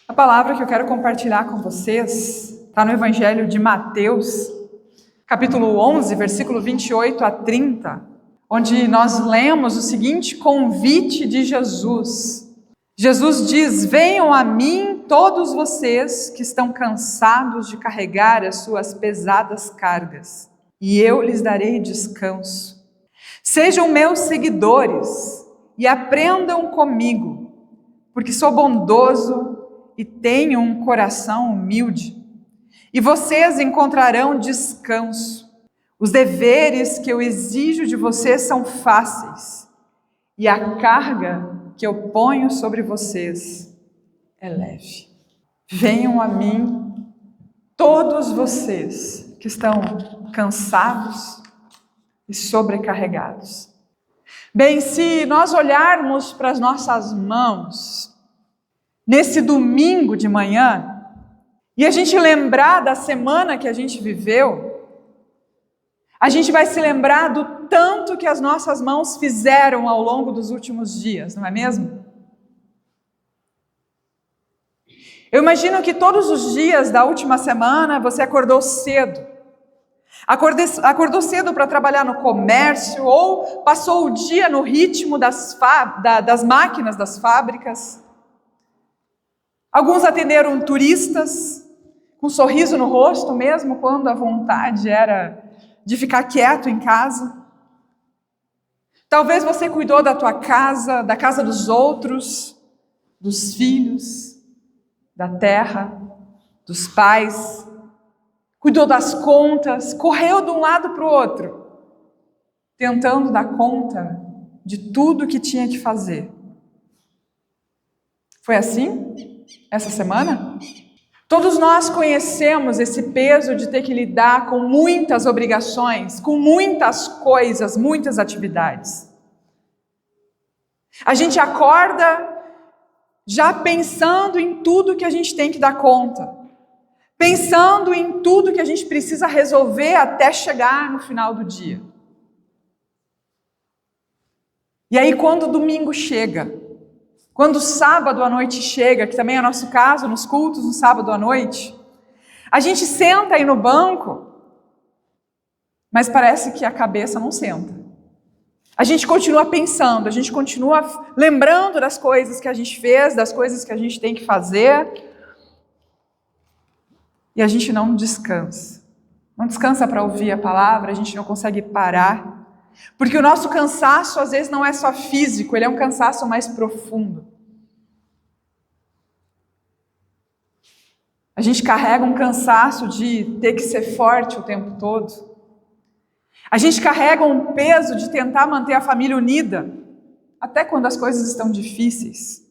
A palavra que eu quero compartilhar com vocês está no Evangelho de Mateus, capítulo 11, versículo 28 a 30, onde nós lemos o seguinte convite de Jesus. Jesus diz: venham a mim todos vocês que estão cansados de carregar as suas pesadas cargas, e eu lhes darei descanso. Sejam meus seguidores e aprendam comigo, porque sou bondoso e tenho um coração humilde, e vocês encontrarão descanso. Os deveres que eu exijo de vocês são fáceis, e a carga que eu ponho sobre vocês é leve. Venham a mim, todos vocês que estão cansados e sobrecarregados. Bem, se nós olharmos para as nossas mãos, nesse domingo de manhã, e a gente lembrar da semana que a gente viveu, a gente vai se lembrar do tanto que as nossas mãos fizeram ao longo dos últimos dias, não é mesmo? Eu imagino que todos os dias da última semana você acordou cedo. Acordou cedo para trabalhar no comércio, ou passou o dia no ritmo das máquinas das fábricas. Alguns atenderam turistas, com um sorriso no rosto, mesmo quando a vontade era de ficar quieto em casa. Talvez você cuidou da tua casa, da casa dos outros, dos filhos, da terra, dos pais. Cuidou das contas, correu de um lado para o outro, tentando dar conta de tudo que tinha que fazer. Foi assim essa semana? Todos nós conhecemos esse peso de ter que lidar com muitas obrigações, com muitas coisas, muitas atividades. A gente acorda já pensando em tudo que a gente tem que dar conta, pensando em tudo que a gente precisa resolver até chegar no final do dia. E aí, quando o domingo chega, quando o sábado à noite chega, que também é nosso caso, nos cultos no sábado à noite, a gente senta aí no banco, mas parece que a cabeça não senta. A gente continua pensando, a gente continua lembrando das coisas que a gente fez, das coisas que a gente tem que fazer, e a gente não descansa. Não descansa para ouvir a palavra, a gente não consegue parar, porque o nosso cansaço às vezes não é só físico, ele é um cansaço mais profundo. A gente carrega um cansaço de ter que ser forte o tempo todo. A gente carrega um peso de tentar manter a família unida, até quando as coisas estão difíceis.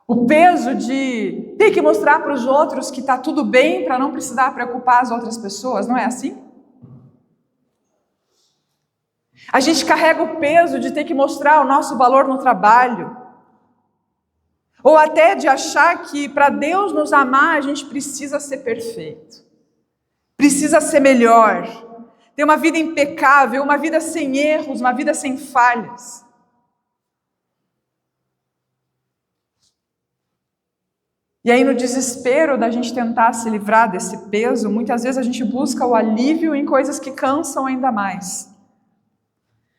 O peso de ter que mostrar para os outros que está tudo bem para não precisar preocupar as outras pessoas, não é assim? A gente carrega o peso de ter que mostrar o nosso valor no trabalho, ou até de achar que para Deus nos amar a gente precisa ser perfeito, precisa ser melhor, ter uma vida impecável, uma vida sem erros, uma vida sem falhas. E aí, no desespero da gente tentar se livrar desse peso, muitas vezes a gente busca o alívio em coisas que cansam ainda mais.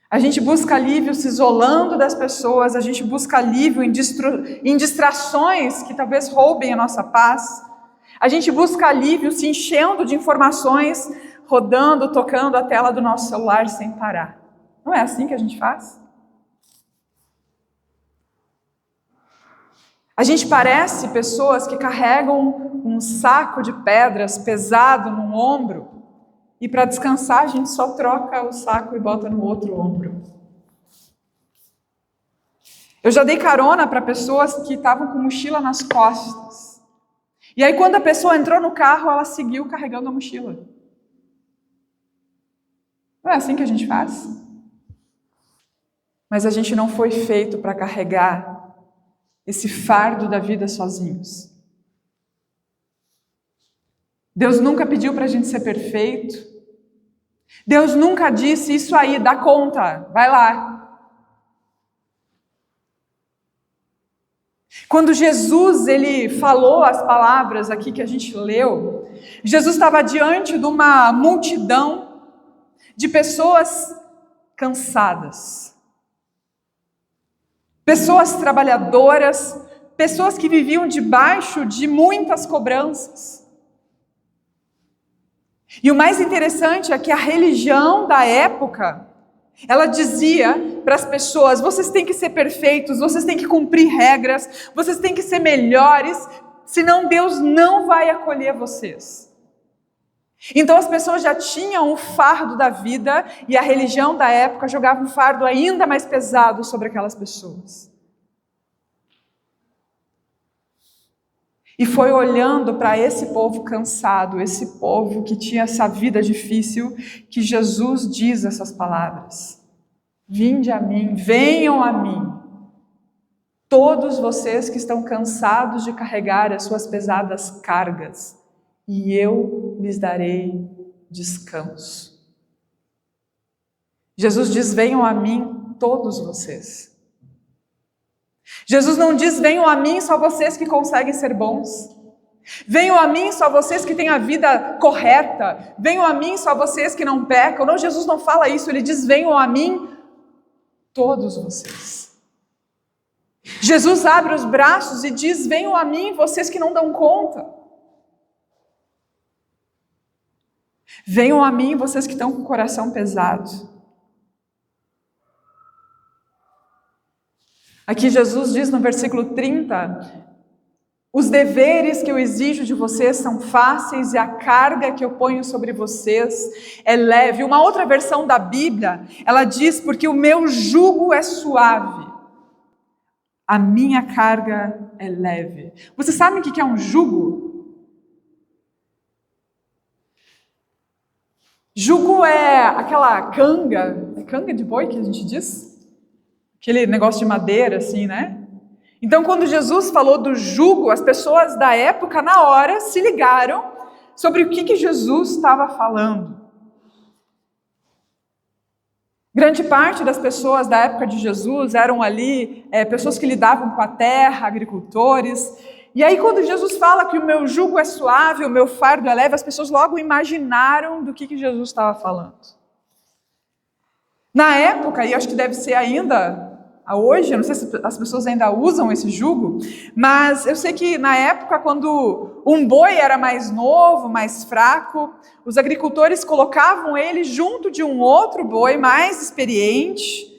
A gente busca alívio se isolando das pessoas, a gente busca alívio em distrações que talvez roubem a nossa paz. A gente busca alívio se enchendo de informações, rodando, tocando a tela do nosso celular sem parar. Não é assim que a gente faz? A gente parece pessoas que carregam um saco de pedras pesado no ombro e para descansar a gente só troca o saco e bota no outro ombro. Eu já dei carona para pessoas que estavam com mochila nas costas. E aí quando a pessoa entrou no carro, ela seguiu carregando a mochila. Não é assim que a gente faz? Mas a gente não foi feito para carregar esse fardo da vida sozinhos. Deus nunca pediu para a gente ser perfeito. Deus nunca disse: isso aí, dá conta, vai lá. Quando Jesus ele falou as palavras aqui que a gente leu, Jesus estava diante de uma multidão de pessoas cansadas, pessoas trabalhadoras, pessoas que viviam debaixo de muitas cobranças. E o mais interessante é que a religião da época, ela dizia para as pessoas: vocês têm que ser perfeitos, vocês têm que cumprir regras, vocês têm que ser melhores, senão Deus não vai acolher vocês. Então as pessoas já tinham o fardo da vida e a religião da época jogava um fardo ainda mais pesado sobre aquelas pessoas. E foi olhando para esse povo cansado, esse povo que tinha essa vida difícil, que Jesus diz essas palavras: vinde a mim, venham a mim, todos vocês que estão cansados de carregar as suas pesadas cargas, e eu lhes darei descanso. Jesus diz: venham a mim todos vocês. Jesus não diz: venham a mim só vocês que conseguem ser bons. Venham a mim só vocês que têm a vida correta. Venham a mim só vocês que não pecam. Não, Jesus não fala isso. Ele diz: venham a mim todos vocês. Jesus abre os braços e diz: venham a mim vocês que não dão conta. Venham a mim vocês que estão com o coração pesado. Aqui Jesus diz no versículo 30, os deveres que eu exijo de vocês são fáceis e a carga que eu ponho sobre vocês é leve. Uma outra versão da Bíblia, ela diz: porque o meu jugo é suave, a minha carga é leve. Você sabe o que é um jugo? Jugo é aquela canga de boi que a gente diz? Aquele negócio de madeira, assim, né? Então, quando Jesus falou do jugo, as pessoas da época, na hora, se ligaram sobre o que Jesus estava falando. Grande parte das pessoas da época de Jesus eram ali pessoas que lidavam com a terra, agricultores. E aí, quando Jesus fala que o meu jugo é suave, o meu fardo é leve, as pessoas logo imaginaram do que Jesus estava falando. Na época, e acho que deve ser ainda hoje, eu não sei se as pessoas ainda usam esse jugo, mas eu sei que na época, quando um boi era mais novo, mais fraco, os agricultores colocavam ele junto de um outro boi mais experiente,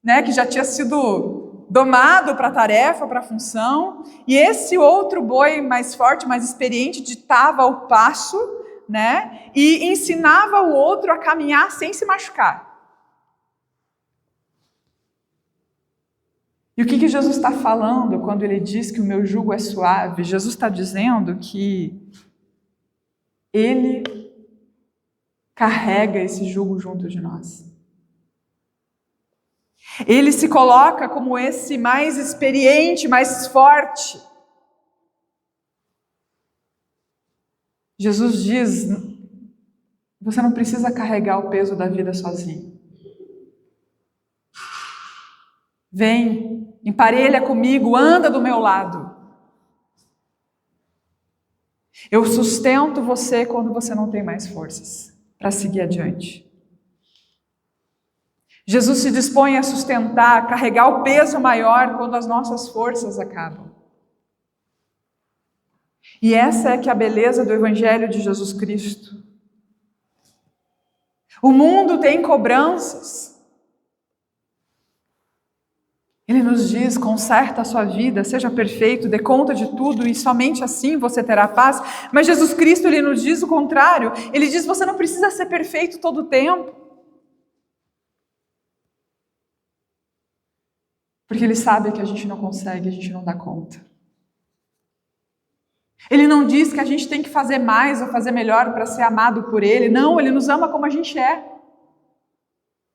né, que já tinha sido domado para a tarefa, para a função, e esse outro boi mais forte, mais experiente, ditava o passo, né, e ensinava o outro a caminhar sem se machucar. E o que Jesus está falando quando ele diz que o meu jugo é suave? Jesus está dizendo que ele carrega esse jugo junto de nós. Ele se coloca como esse mais experiente, mais forte. Jesus diz: você não precisa carregar o peso da vida sozinho. Vem, emparelha comigo, anda do meu lado. Eu sustento você quando você não tem mais forças para seguir adiante. Jesus se dispõe a sustentar, a carregar o peso maior quando as nossas forças acabam. E essa é que é a beleza do Evangelho de Jesus Cristo. O mundo tem cobranças. Ele nos diz: conserta a sua vida, seja perfeito, dê conta de tudo e somente assim você terá paz. Mas Jesus Cristo, ele nos diz o contrário. Ele diz: você não precisa ser perfeito todo o tempo. Porque ele sabe que a gente não consegue, a gente não dá conta. Ele não diz que a gente tem que fazer mais ou fazer melhor para ser amado por ele. Não, ele nos ama como a gente é.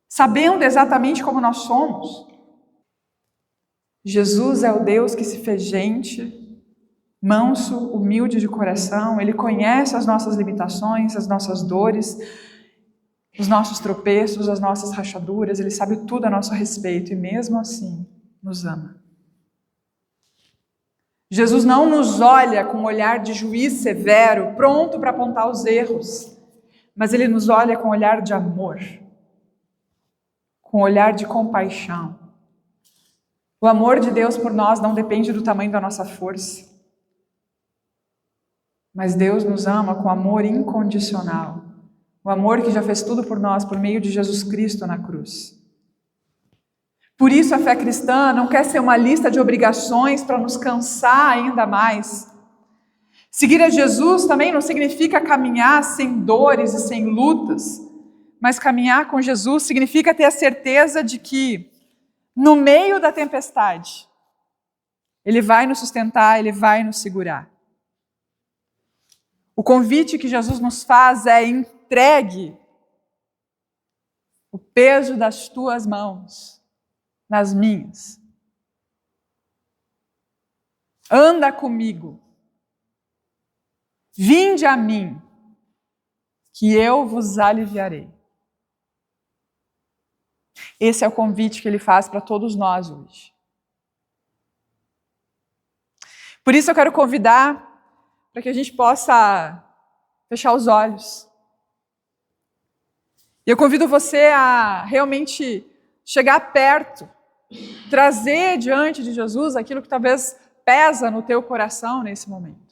Sabendo exatamente como nós somos. Jesus é o Deus que se fez gente, manso, humilde de coração. Ele conhece as nossas limitações, as nossas dores, os nossos tropeços, as nossas rachaduras. Ele sabe tudo a nosso respeito e mesmo assim nos ama. Jesus não nos olha com um olhar de juiz severo, pronto para apontar os erros, mas Ele nos olha com um olhar de amor, com um olhar de compaixão. O amor de Deus por nós não depende do tamanho da nossa força, mas Deus nos ama com amor incondicional, o amor que já fez tudo por nós por meio de Jesus Cristo na cruz. Por isso a fé cristã não quer ser uma lista de obrigações para nos cansar ainda mais. Seguir a Jesus também não significa caminhar sem dores e sem lutas, mas caminhar com Jesus significa ter a certeza de que, no meio da tempestade, Ele vai nos sustentar, Ele vai nos segurar. O convite que Jesus nos faz é: entregue o peso das tuas mãos nas minhas. Anda comigo. Vinde a mim, que eu vos aliviarei. Esse é o convite que Ele faz para todos nós hoje. Por isso eu quero convidar para que a gente possa fechar os olhos. E eu convido você a realmente chegar perto, trazer diante de Jesus aquilo que talvez pesa no teu coração nesse momento.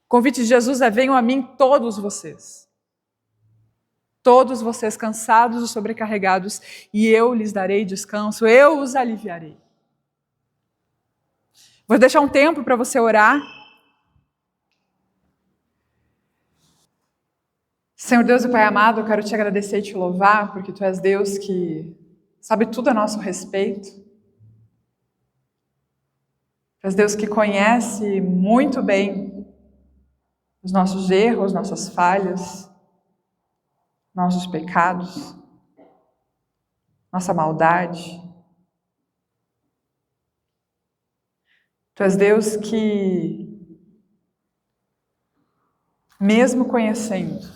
O convite de Jesus é: venham a mim todos vocês cansados e sobrecarregados, e eu lhes darei descanso, eu os aliviarei. Vou deixar um tempo para você orar. Senhor Deus e Pai amado, eu quero te agradecer e te louvar, porque Tu és Deus que sabe tudo a nosso respeito. Tu és Deus que conhece muito bem os nossos erros, nossas falhas, nossos pecados, nossa maldade. Tu és Deus que, mesmo conhecendo,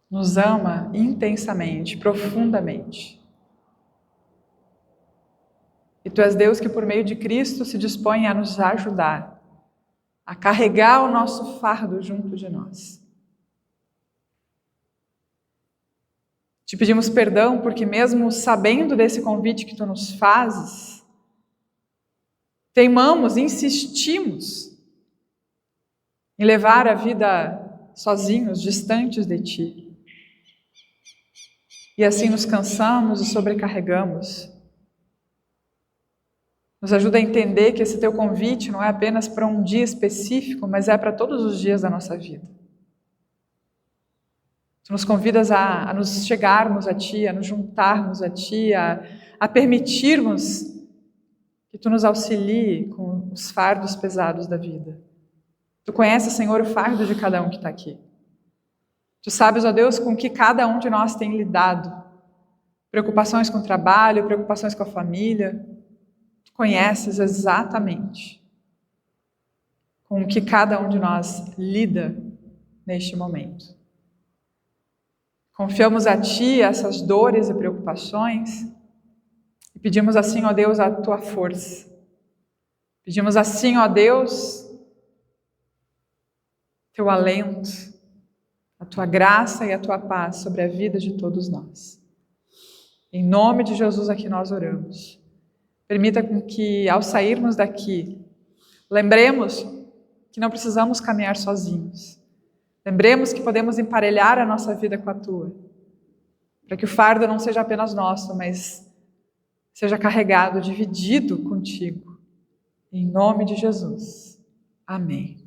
nos ama intensamente, profundamente. E Tu és Deus que, por meio de Cristo, se dispõe a nos ajudar, a carregar o nosso fardo junto de nós. Te pedimos perdão porque, mesmo sabendo desse convite que Tu nos fazes, teimamos, insistimos em levar a vida sozinhos, distantes de Ti. E assim nos cansamos e sobrecarregamos. Nos ajuda a entender que esse Teu convite não é apenas para um dia específico, mas é para todos os dias da nossa vida. Tu nos convidas a nos chegarmos a Ti, a nos juntarmos a Ti, a permitirmos que Tu nos auxilie com os fardos pesados da vida. Tu conheces, Senhor, o fardo de cada um que está aqui. Tu sabes, ó Deus, com que cada um de nós tem lidado. Preocupações com o trabalho, preocupações com a família. Tu conheces exatamente com o que cada um de nós lida neste momento. Confiamos a Ti essas dores e preocupações e pedimos assim, ó Deus, a Tua força. Pedimos assim, ó Deus, Teu alento, a Tua graça e a Tua paz sobre a vida de todos nós. Em nome de Jesus aqui nós oramos. Permita com que, ao sairmos daqui, lembremos que não precisamos caminhar sozinhos. Lembremos que podemos emparelhar a nossa vida com a Tua, para que o fardo não seja apenas nosso, mas seja carregado, dividido contigo. Em nome de Jesus. Amém.